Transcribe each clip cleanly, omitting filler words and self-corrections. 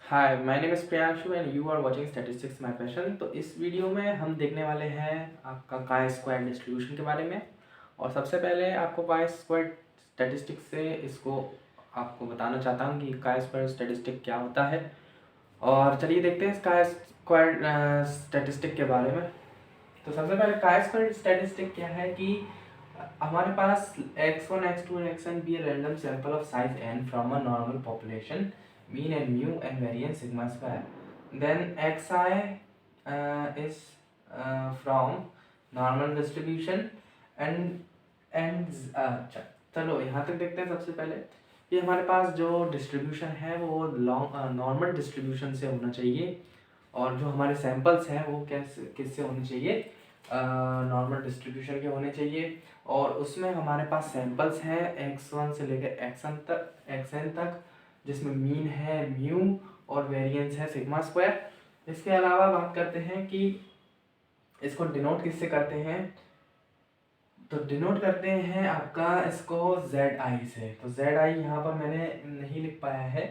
Hi, my name is Priyanshu and you are watching statistics my passion. तो इस video में हम देखने वाले हैं आपका काई स्क्वायर डिस्ट्रीब्यूशन के बारे में। और सबसे पहले आपको काई स्क्वायर स्टैटिस्टिक्स से इसको आपको बताना चाहता हूँ कि काई स्क्वायर स्टैटिस्टिक क्या होता है। और चलिए देखते हैं इस काई स्क्वायर स्टैटिस्टिक के बारे में। तो सबसे पहले काई स्क्वायर स्टैटिस्टिक क्या है कि हमारे पास x1, x2 and xn be a random sample of size n from a normal population, mean and mu and variance sigma square. Then xi is from normal distribution and चलो यहाँ तक देखते हैं। सबसे पहले कि हमारे पास जो डिस्ट्रीब्यूशन है वो नॉर्मल डिस्ट्रीब्यूशन से होना चाहिए, और जो हमारे सैंपल्स हैं वो किससे होने चाहिए, नॉर्मल डिस्ट्रीब्यूशन के होने चाहिए। और उसमें हमारे पास सैंपल्स हैं x1 से लेकर xn तक, जिसमें मीन है म्यू और वेरिएंस है सिग्मा स्क्वायर। इसके अलावा बात करते हैं कि इसको डिनोट किससे करते हैं, तो डिनोट करते हैं आपका इसको ZI से। तो ZI यहाँ पर मैंने नहीं लिख पाया है,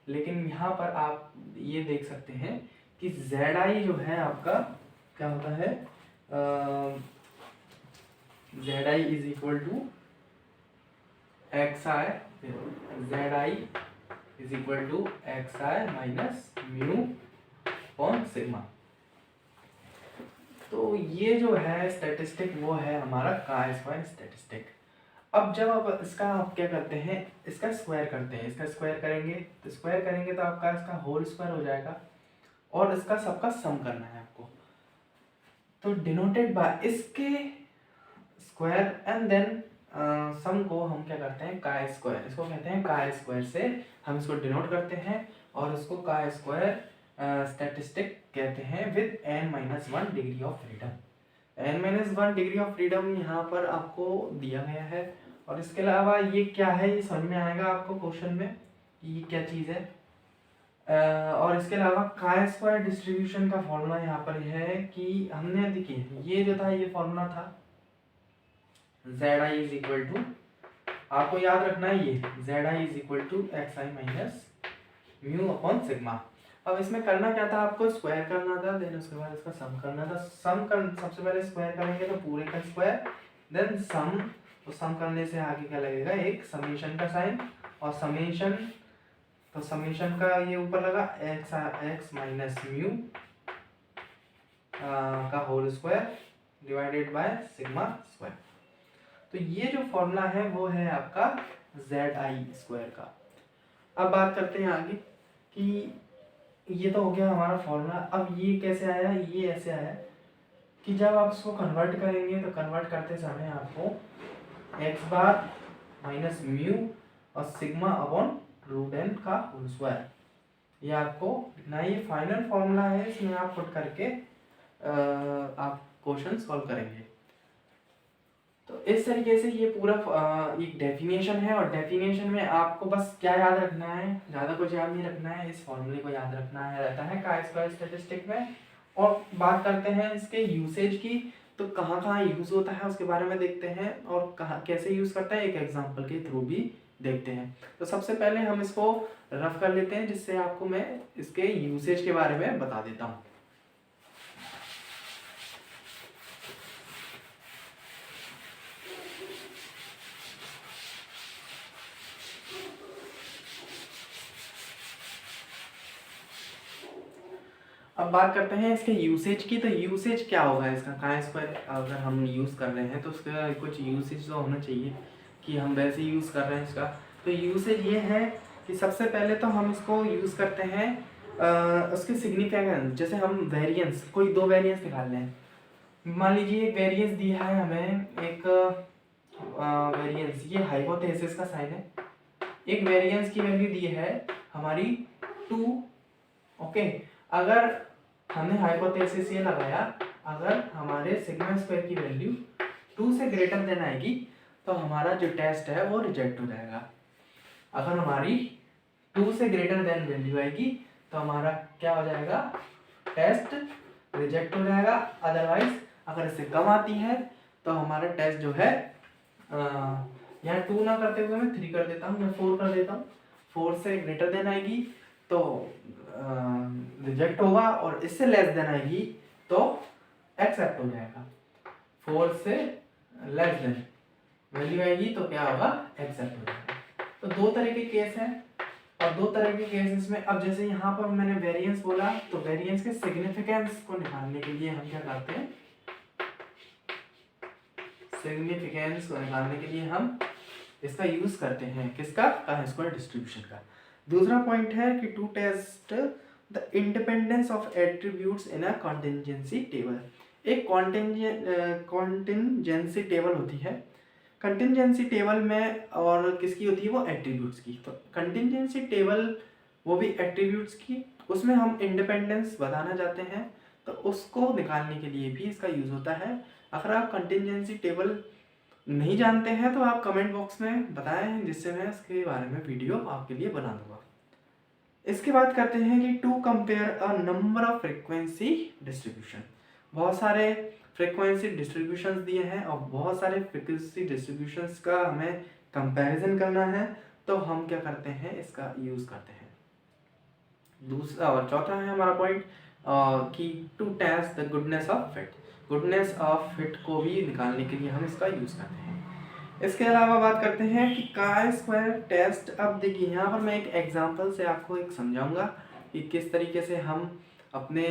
लेकिन यहाँ पर आप ये देख सकते हैं कि ZI जो है आपका क्या होता है, ZI is equal to XI, ZI is equal to XI minus mu upon sigma. तो ये जो है स्टैटिस्टिक वो है हमारा काई स्क्वायर स्टैटिस्टिक। अब जब आप इसका आप क्या करते हैं, इसका स्क्वायर करते हैं, इसका स्क्वायर करेंगे तो आपका इसका होल स्क्वायर हो जाएगा, और इसका सबका सम करना है आपको। तो डिनोटेड बाय इसके स्क्वायर एंड देन सम को हम क्या करते हैं, काई स्क्वायर, इसको कहते हैं काई स्क्वायर से हम इसको डिनोट करते हैं, और इसको काई स्क्वायर स्टैटिस्टिक कहते हैं with n-1 degree of freedom. n-1 degree of freedom यहाँ पर आपको दिया गया है। और इसके अलावा ये क्या है, ये समझ में आएगा आपको क्वेश्चन में कि ये क्या चीज़ है। और इसके अलावा काई स्क्वायर डिस्ट्रीब्यूशन का फॉर्मूला यहाँ पर है कि हमने देखिए ये जो था ये फॉर्मूला था ZI इज इक्वल टू, आपको याद रखना है ये ZI is equal to XI minus mu upon sigma. अब इसमें करना क्या था, आपको स्क्वायर करना था, देन उसके बाद इसका सम करना था। सबसे पहले स्क्वायर करेंगे तो पूरे का स्क्वायर, देन सम। तो सम करने से आगे क्या लगेगा, एक समेशन का साइन, और समेशन, तो समेशन का ये ऊपर लगा x माइनस म्यू का whole square divided by sigma square. तो ये जो फॉर्मूला है वो है आपका ZI स्क्वायर का। अब बात करते हैं आगे कि ये तो हो गया हमारा फॉर्मूला। अब ये कैसे आया, ये ऐसे आया कि जब आप इसको कन्वर्ट करेंगे तो कन्वर्ट करते समय आपको x बार माइनस म्यू और सिग्मा अपॉन रूट n का होल स्क्वायर, ये आपको ना, ये फाइनल फॉर्मूला है, इसमें आप पुट करके आप क्वेश्चन सॉल्व करेंगे। तो इस तरीके से ये पूरा एक डेफिनेशन है, और डेफिनेशन में आपको बस क्या याद रखना है, ज़्यादा कुछ याद नहीं रखना है, इस फॉर्मूले को याद रखना है रहता है काई स्क्वायर स्टैटिस्टिक में। और बात करते हैं इसके यूसेज की, तो कहाँ कहाँ यूज़ होता है उसके बारे में देखते हैं, और कहाँ कैसे यूज़ करता है एक एग्जाम्पल के थ्रू भी देखते हैं। तो सबसे पहले हम इसको रफ कर लेते हैं, जिससे आपको मैं इसके यूसेज के बारे में बता देता हूँ। अब बात करते हैं इसके यूसेज की। तो यूसेज क्या होगा इसका, काई स्क्वायर अगर हम यूज़ कर रहे हैं तो उसका कुछ यूसेज तो होना चाहिए कि हम वैसे यूज़ कर रहे हैं इसका। तो यूसेज ये है कि सबसे पहले तो हम इसको यूज़ करते हैं उसके सिग्निफिकेंस। जैसे हम वेरिएंस, कोई दो वेरिएंस निकाल लें, मान लीजिए एक वेरिएंस दिया है हमें, एक वेरिएंस, ये हाइपोथेसिस का साइन है, एक वेरिएंस की वैल्यू दी है हमारी 2। ओके, अगर हमने हाइपोथेसिस ये लगाया, अगर हमारे सिग्मा स्क्वायर की वैल्यू 2 से ग्रेटर देन आएगी तो हमारा जो टेस्ट है वो रिजेक्ट हो जाएगा। अगर हमारी 2 से ग्रेटर देन वैल्यू आएगी तो हमारा क्या हो जाएगा, टेस्ट रिजेक्ट हो जाएगा। अदरवाइज अगर इससे कम आती है तो हमारा टेस्ट जो है, यहाँ 2 ना करते हुए मैं 3 कर देता हूँ, मैं 4 कर देता हूँ। 4 से ग्रेटर देन आएगी तो रिजेक्ट होगा, और इससे लेस देन आएगी तो एक्सेप्ट हो जाएगा। 4 से लेस देन वैल्यू आएगी तो क्या होगा, एक्सेप्ट हो जाएगा। तो दो तरह के केस हैं, और दो तरह के केसेस में अब जैसे यहाँ पर मैंने वेरिएंस बोला, तो वेरिएंस के सिग्निफिकेंस को निकालने के लिए हम क्या करते हैं, सिग्निफिकेंस को निकालने के लिए हम इसका यूज करते हैं, किसका, chi स्क्वायर डिस्ट्रीब्यूशन का। दूसरा पॉइंट है कि to test the independence of attributes in a contingency table. एक कॉन्टिंजेंसी टेबल होती है, कंटिंजेंसी टेबल में और किसकी होती है, वो एट्रीब्यूट्स की। तो कंटिंजेंसी टेबल वो भी एट्रीब्यूट्स की, उसमें हम इंडिपेंडेंस बताना चाहते हैं, तो उसको निकालने के लिए भी इसका यूज होता है। अगर आप कंटिंजेंसी टेबल नहीं जानते हैं तो आप कमेंट बॉक्स में बताएं, जिससे मैं इसके बारे में वीडियो आपके लिए बना दूंगा। इसके बाद करते हैं कि to compare a number of frequency distribution. बहुत सारे फ्रीक्वेंसी डिस्ट्रीब्यूशंस दिए हैं और बहुत सारे फ्रीक्वेंसी डिस्ट्रीब्यूशंस का हमें कंपैरिजन करना है, तो हम क्या करते हैं, इसका यूज करते हैं। दूसरा और चौथा है हमारा पॉइंट कि to test the goodness of fit. Goodness of fit को भी निकालने के लिए हम इसका यूज करते हैं। इसके अलावा बात करते हैं कि chi स्क्वायर टेस्ट। अब देखिए यहाँ पर मैं एक एग्जांपल से आपको एक समझाऊंगा कि किस तरीके से हम अपने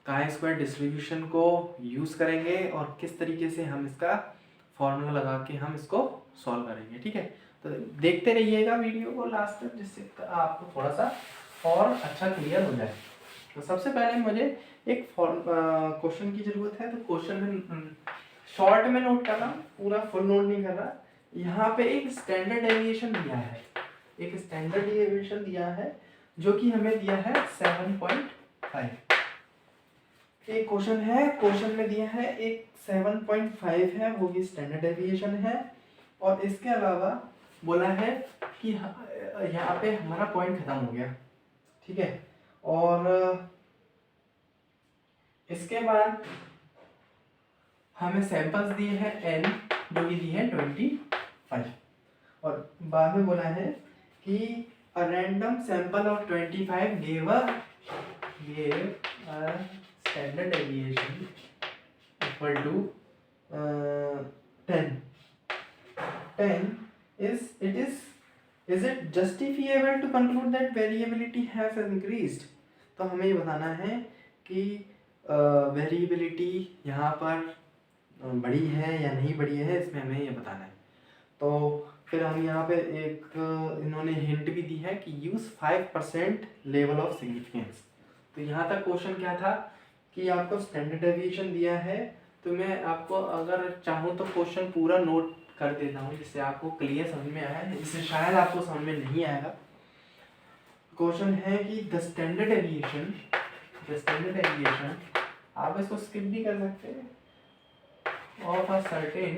chi स्क्वायर डिस्ट्रीब्यूशन को यूज़ करेंगे और किस तरीके से हम इसका फॉर्मूला लगा के हम इसको सॉल्व करेंगे। ठीक है, तो देखते रहिएगा वीडियो को लास्ट तक, जिससे आपको थोड़ा सा और अच्छा क्लियर हो जाए। तो सबसे पहले मुझे एक क्वेश्चन की ज़रूरत है, तो क्वेश्चन में शॉर्ट में नोट कर रहा हूँ, पूरा फुल नोट नहीं कर रहा। यहाँ पे एक स्टैंडर्ड डेविएशन दिया है, एक स्टैंडर्ड डेविएशन दिया है जो कि हमें दिया है 7.5। एक क्वेश्चन है, क्वेश्चन में दिया है एक 7.5 है, वो भी स्टैंडर्ड डेविएशन है। और इसके अलावा बोला है कि यहाँ पे हमारा पॉइंट खत्म हो गया। ठीक है, और इसके बाद हमें सैंपल्स दिए हैं n, जो कि दिए हैं 25, और बाद में बोला है कि a random sample of 25 gave a standard deviation equal to 10. Is it justifiable to conclude that variability has increased? तो हमें ये बताना है कि वेरिएबिलिटी यहाँ पर बड़ी है या नहीं बड़ी है, इसमें हमें ये बताना है। तो फिर हम यहाँ पे एक इन्होंने हिंट भी दी है कि यूज़ 5% लेवल ऑफ सिग्निफिकेंस। तो यहाँ तक क्वेश्चन क्या था कि आपको स्टैंडर्ड डेविएशन दिया है, तो मैं आपको अगर चाहूँ तो क्वेश्चन पूरा नोट कर देता हूँ, जिससे आपको क्लियर समझ में आया है, जिससे शायद आपको समझ में नहीं आएगा। क्वेश्चन है कि द स्टैंडर्ड डेविएशन आप इसको स्किप भी कर सकते हैं, of a certain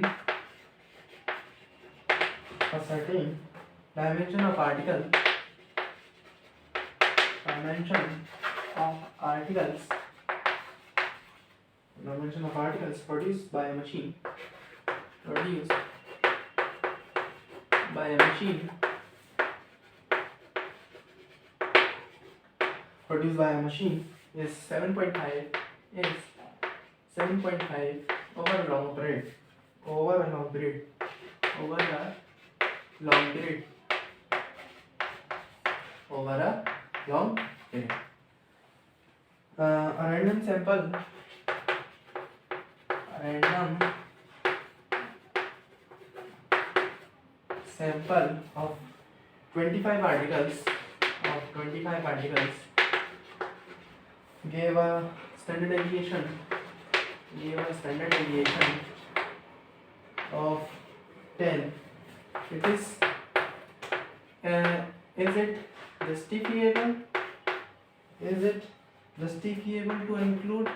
dimension of articles produced by a machine is 7.5 over a long period. A random sample of 25 articles gave a standard deviation of 10. Is it justifiable to include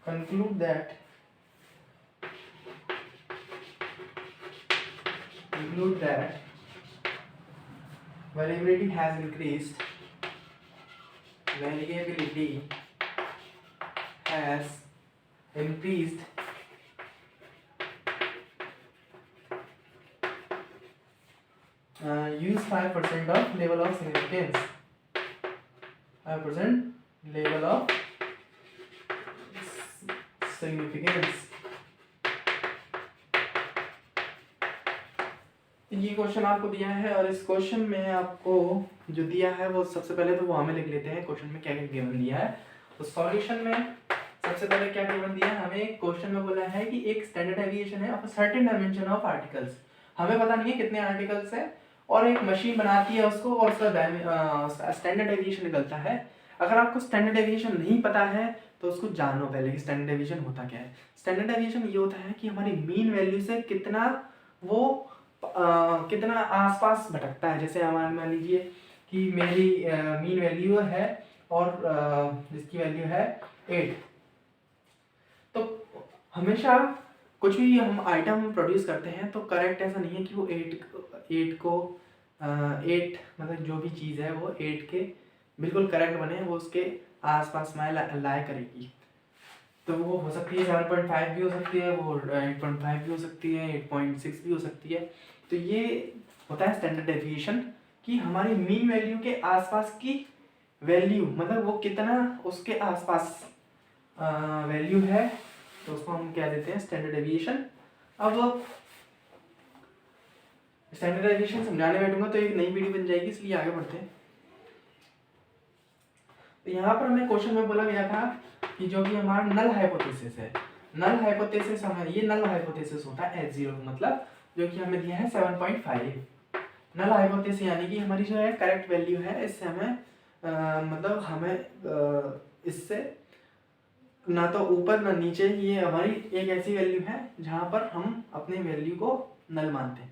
conclude that variability has increased use 5% of level of significance, 5% level of significance. ये question आपको दिया है और इस question में आपको जो दिया है वो सबसे पहले तो वो हमें लिख लेते हैं क्वेश्चन में क्या क्या गिवन दिया है। तो सॉल्यूशन में सबसे पहले क्या गिवन दिया है, हमें क्वेश्चन में बोला है कि एक स्टैंडर्ड डेविएशन है of a certain dimension of articles, हमें पता नहीं है कितने आर्टिकल्स है और एक मशीन बनाती है उसको और उसका स्टैंडर्ड डेविएशन निकलता है। अगर आपको स्टैंडर्ड डेविएशन नहीं पता है तो उसको जानो पहले कि स्टैंडर्ड डेविएशन होता क्या है। स्टैंडर्ड डेविएशन ये होता है कि हमारी मीन वैल्यू से कितना वो कितना आसपास भटकता है। जैसे हमारे मान लीजिए कि मेरी मीन वैल्यू है और जिसकी वैल्यू है 8, तो हमेशा कुछ भी हम आइटम प्रोड्यूस करते हैं तो करेक्ट ऐसा नहीं है कि वो 8 मतलब जो भी चीज़ है वो 8 के बिल्कुल करेक्ट बने, वो उसके आसपास में लाया करेगी। तो वो हो सकती है 7.5 भी हो सकती है, वो 8.5 भी हो सकती है, 8.6 भी हो सकती है। तो ये होता है स्टैंडर्ड डेविएशन कि हमारी मीन वैल्यू के आसपास की वैल्यू, मतलब वो कितना उसके आसपास वैल्यू है, तो उसको हम क्या देते हैं स्टैंडर्ड डेविएशन। अब स्टैंडर्ड डेविएशन समझाने बैठूंगा तो एक नई वीडियो बन जाएगी, इसलिए आगे बढ़ते हैं। तो यहाँ पर हमें क्वेश्चन में बोला गया था कि जो कि हमारा नल हाइपोथेसिस है, नल हाइपोथेसिस हमें ये नल हाइपोथेसिस होता है H0 मतलब जो कि हमें दिया है 7.5। नल हाइपोथेसिस यानी कि हमारी जो है करेक्ट वैल्यू है, इससे हमें मतलब हमें इससे ना तो ऊपर ना नीचे, ये हमारी एक ऐसी वैल्यू है जहाँ पर हम अपने वैल्यू को नल मानते हैं।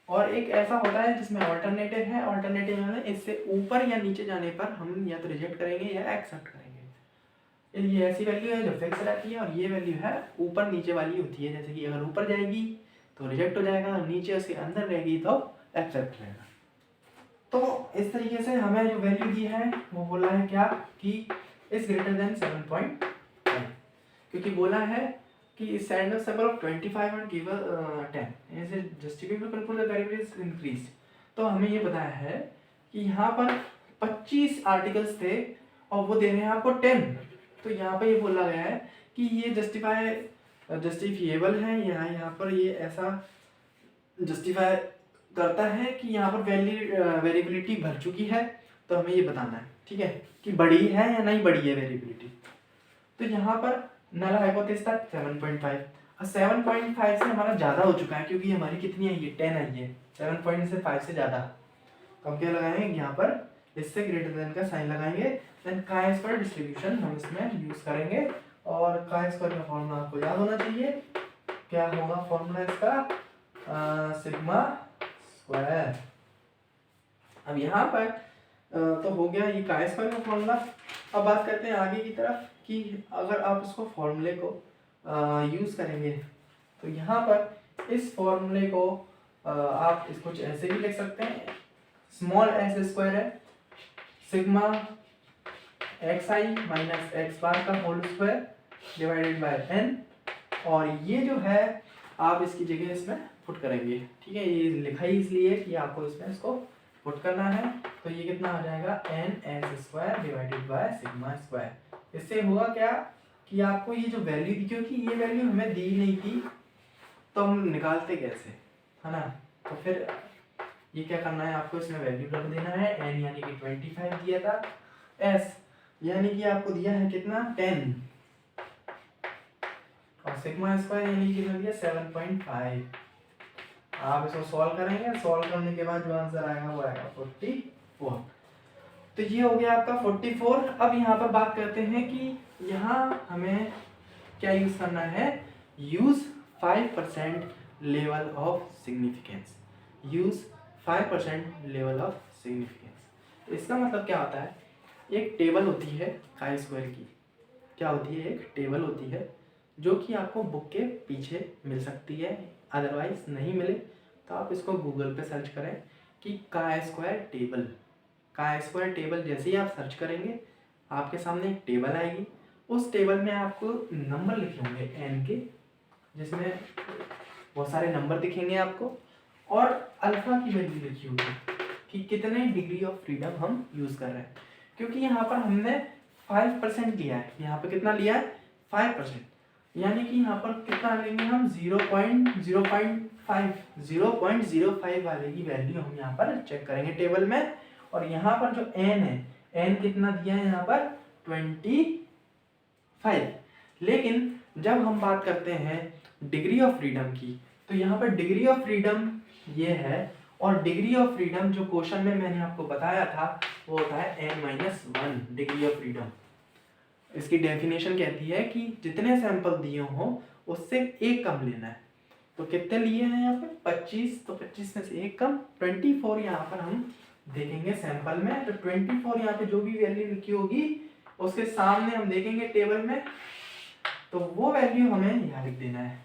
और एक ऐसा होता है जिसमें ऑल्टरनेटिव है, ऑल्टरनेटिव में इससे ऊपर या नीचे जाने पर हम या तो रिजेक्ट करेंगे या एक्सेप्ट करेंगे। ये ऐसी वैल्यू है जो फिक्स रहती है और ये वैल्यू है ऊपर नीचे वाली होती है। जैसे कि अगर ऊपर जाएगी तो रिजेक्ट हो जाएगा, नीचे उसके अंदर रहेगी तो एक्सेप्ट रहेगा। तो इस तरीके से हमें जो वैल्यू दी है वो बोला है क्या कि इज ग्रेटर देन 7.5, क्योंकि बोला है कि standard circle of 25 and give 10 ऐसे justifiable control the variable is increased. तो हमें ये बताया है कि यहाँ पर 25 आर्टिकल्स थे और वो दे रहे हैं आपको 10। तो यहाँ पे ये बोला गया है कि ये जस्टिफिएबल है, यहाँ पर ये ऐसा जस्टिफाई करता है कि यहाँ पर वेरिएबिलिटी भर चुकी है। तो हमें ये बताना है, ठीक है, कि बड़ी है या नहीं बड़ी है वेरिएबिलिटी। तो यहाँ पर नल हाइपोथेसिस था 7.5 और 7.5 से हमारा ज़्यादा हो चुका है क्योंकि हमारी कितनी आई है 10 आई है, 7.5 से ज़्यादा। तो हम क्या लगाएंगे यहाँ पर इससे ग्रेटर देन का साइन लगाएंगे, देन काय स्क्वायर डिस्ट्रीब्यूशन हम इसमें यूज करेंगे। और काय स्क्वायर का फॉर्मूला आपको याद होना चाहिए, क्या होगा फॉर्मूला इसका सिग्मा स्क्वायर। अब यहाँ पर तो हो गया ये काय स्क्वायर का फॉर्मूला। अब बात करते हैं आगे की तरफ कि अगर आप इसको फॉर्मूले को यूज करेंगे तो यहाँ पर इस फॉर्मूले को आप इसको कुछ ऐसे भी लिख सकते हैं, स्मॉल एस स्क्वायर है sigma xi minus X bar का whole square divided by n, और ये जो है आप इसकी जगह इसमें पुट करेंगे, ठीक है। ये लिखा ही इसलिए कि आपको इसमें इसको पुट करना है। तो ये कितना आ जाएगा n s square divided by sigma square. इससे होगा क्या कि आपको ये जो वैल्यू दी, क्योंकि ये वैल्यू हमें दी नहीं थी तो हम निकालते कैसे, है ना। तो फिर ये क्या करना है, आपको इसमें वैल्यू रख देना है। n यानी कि 25 दिया था, s यानी कि आपको दिया है कितना 10, और सिग्मा स्क्वायर यानी कितना दिया 7.5। आप इसको सॉल्व करेंगे, सॉल्व करने के बाद जो आंसर आएगा वो आएगा 44। तो ये हो गया आपका 44। अब यहाँ पर बात करते हैं कि यहाँ हमें क्या यूज करना है, use 5% level of significance, use 5% level of significance. इसका मतलब क्या होता है, एक टेबल होती है काई स्क्वायर की, क्या होती है, एक टेबल होती है जो कि आपको बुक के पीछे मिल सकती है, अदरवाइज नहीं मिले तो आप इसको गूगल पे सर्च करें कि chi square table. Chi square table जैसे ही आप सर्च करेंगे आपके सामने एक टेबल आएगी, उस टेबल में आपको नंबर लिखे होंगे n के, जिसमें बहुत सारे नंबर दिखेंगे आपको, और अल्फा की वैल्यू लिखी होगी कि कितने डिग्री ऑफ फ्रीडम हम यूज़ कर रहे हैं, क्योंकि यहाँ पर हमने 5% लिया है। यहाँ पर कितना लिया है? 5%, यानी कि यहाँ पर कितना लेंगे हम? 0.05 वाले की वैल्यू हम यहाँ पर चेक करेंगे टेबल में। और यहाँ पर जो n है, n कितना दिया है यहाँ पर? 25। लेकिन जब हम बात करते हैं डिग्री ऑफ फ्रीडम की, तो यहाँ पर डिग्री ऑफ फ्रीडम ये है, और डिग्री ऑफ फ्रीडम जो क्वेश्चन में मैंने आपको बताया था वो होता है n-1 डिग्री ऑफ फ्रीडम। इसकी डेफिनेशन कहती है कि जितने सैंपल दिए हों उससे एक कम लेना है। तो कितने लिए हैं यहाँ पे? 25, तो 25 में से एक कम 24 यहाँ पर हम देखेंगे सैंपल में। तो 24 यहाँ पे जो भी वैल्यू लिखी होगी उसके सामने हम देखेंगे टेबल में, तो वो वैल्यू हमें यहाँ लिख देना है।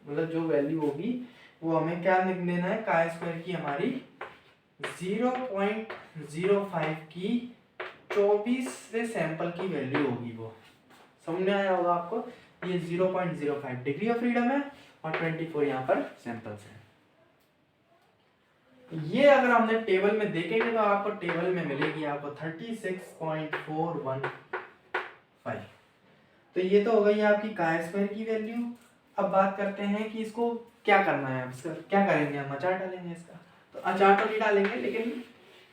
मतलब जो वैल्यू होगी वो हमें क्या लिख देना है? काय स्क्वायर की हमारी 0.05 की 24वें सैंपल की वैल्यू होगी। वो समझ में आया होगा आपको? ये 0.05 डिग्री ऑफ फ्रीडम है और 24 यहाँ पर सैंपल्स हैं। ये अगर हमने टेबल में देखेंगे तो आपको टेबल में मिलेगी आपको 36.415। तो ये तो हो गई आपकी काय स्क्वायर की वैल्यू। अब बात करते हैं कि इसको क्या करना है। इसका क्या करेंगे? हम अचार डालेंगे इसका। तो अचार तो नहीं डालेंगे, लेकिन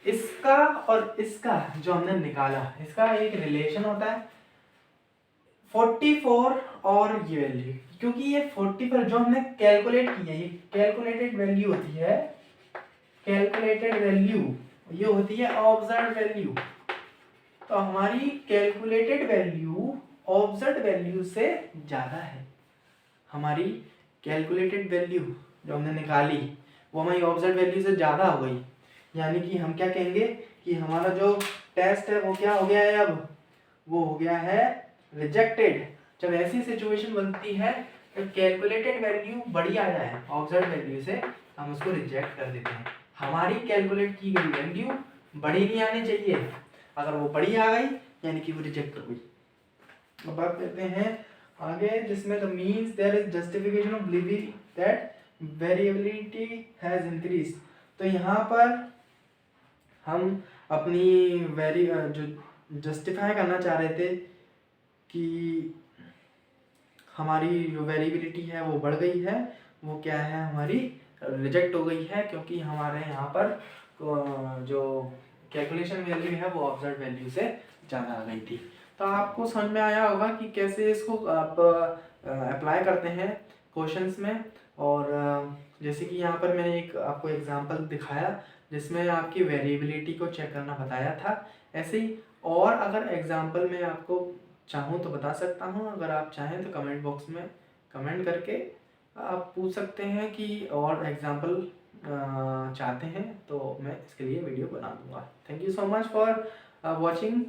इसका और इसका जो हमने निकाला, इसका एक रिलेशन होता है 44 और ये वैल्यू, क्योंकि ये 44 जो हमने कैलकुलेट की है, ये कैलकुलेटेड वैल्यू होती है। कैलकुलेटेड वैल्यू ये होती है ऑब्जर्व वैल्यू। तो हमारी कैलकुलेटेड वैल्यू ऑब्जर्व वैल्यू से ज़्यादा है। हमारी कैलकुलेटेड वैल्यू जो हमने निकाली वो हमारी ऑब्जर्व वैल्यू से ज़्यादा हो गई, यानी कि हम क्या कहेंगे कि हमारा जो टेस्ट है वो क्या हो गया है? अब वो हो गया है रिजेक्टेड। जब ऐसी सिचुएशन बनती है तो कैलकुलेटेड वैल्यू बड़ी आ जाए ऑब्जर्व वैल्यू से, हम उसको रिजेक्ट कर देते हैं। हमारी कैलकुलेट की गई वैल्यू बड़ी नहीं आनी चाहिए। अगर वो बड़ी आ गई यानी कि वो रिजेक्ट हो गई। अब बात करते हैं आगे, जिसमें the means there is justification of believing that variability has increase. तो यहाँ पर हम अपनी जो जस्टिफाई करना चाह रहे थे कि हमारी जो वेरिएबिलिटी है वो बढ़ गई है, वो क्या है? हमारी रिजेक्ट हो गई है, क्योंकि हमारे यहाँ पर जो कैलकुलेशन वैल्यू है वो ऑब्जर्व वैल्यू से ज़्यादा आ गई थी। तो आपको समझ में आया होगा कि कैसे इसको आप अप्लाई करते हैं क्वेश्चंस में। और जैसे कि यहाँ पर मैंने एक आपको एग्जांपल दिखाया जिसमें आपकी वेरिएबिलिटी को चेक करना बताया था। ऐसे ही और अगर एग्जांपल में आपको चाहूँ तो बता सकता हूँ। अगर आप चाहें तो कमेंट बॉक्स में कमेंट करके आप पूछ सकते हैं कि और एग्जांपल चाहते हैं तो मैं इसके लिए वीडियो बना दूंगा। Thank you so much for watching.